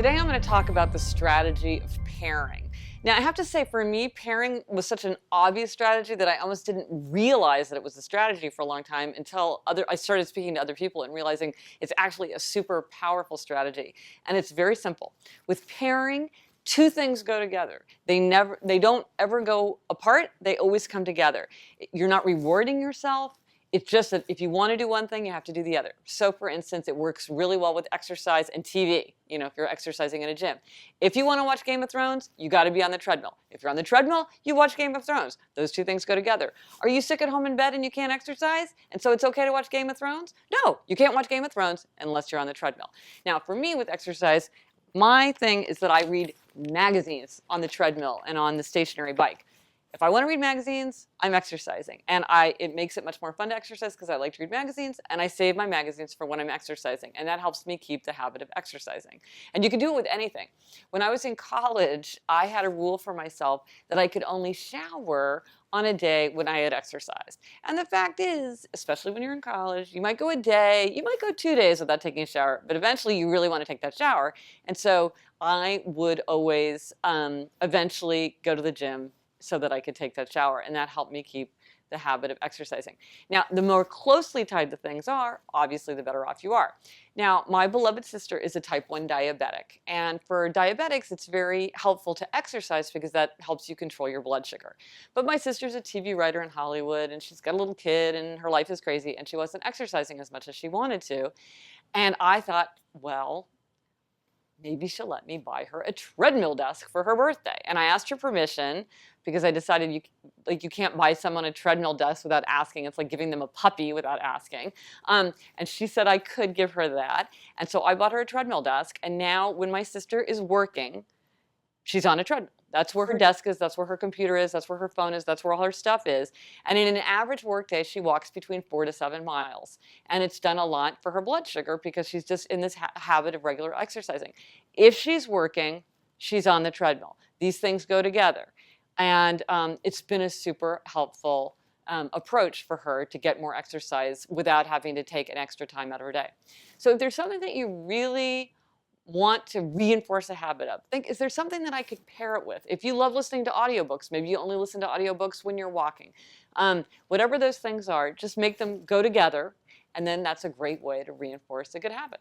Today I'm going to talk about the strategy of pairing. Now, I have to say, for me, pairing was such an obvious strategy that I almost didn't realize that it was a strategy for a long time until I started speaking to other people and realizing it's actually a super powerful strategy. And it's very simple. With pairing, two things go together. They don't ever go apart. They always come together. You're not rewarding yourself. It's just that if you want to do one thing, you have to do the other. So for instance, it works really well with exercise and TV, if you're exercising in a gym. If you want to watch Game of Thrones, you got to be on the treadmill. If you're on the treadmill, you watch Game of Thrones. Those two things go together. Are you sick at home in bed and you can't exercise? And so it's okay to watch Game of Thrones? No, you can't watch Game of Thrones unless you're on the treadmill. Now, for me with exercise, my thing is that I read magazines on the treadmill and on the stationary bike. If I want to read magazines, I'm exercising. And it makes it much more fun to exercise because I like to read magazines, and I save my magazines for when I'm exercising. And that helps me keep the habit of exercising. And you can do it with anything. When I was in college, I had a rule for myself that I could only shower on a day when I had exercised. And the fact is, especially when you're in college, you might go a day, you might go 2 days without taking a shower, but eventually you really want to take that shower. And so I would always eventually go to the gym so that I could take that shower, and that helped me keep the habit of exercising. Now, the more closely tied the things are, obviously the better off you are. Now, my beloved sister is a type 1 diabetic, and for diabetics, it's very helpful to exercise because that helps you control your blood sugar. But my sister's a TV writer in Hollywood, and she's got a little kid, and her life is crazy, and she wasn't exercising as much as she wanted to. And I thought, well, maybe she'll let me buy her a treadmill desk for her birthday. And I asked her permission because I decided you can't buy someone a treadmill desk without asking. It's like giving them a puppy without asking. And she said I could give her that. And so I bought her a treadmill desk. And now when my sister is working, she's on a treadmill. That's where her desk is, that's where her computer is, that's where her phone is, that's where all her stuff is. And in an average workday, she walks between 4 to 7 miles. And it's done a lot for her blood sugar because she's just in this habit of regular exercising. If she's working, she's on the treadmill. These things go together. And it's been a super helpful approach for her to get more exercise without having to take an extra time out of her day. So if there's something that you really want to reinforce a habit of, think, is there something that I could pair it with? If you love listening to audiobooks, maybe you only listen to audiobooks when you're walking. Whatever those things are, just make them go together, and then that's a great way to reinforce a good habit.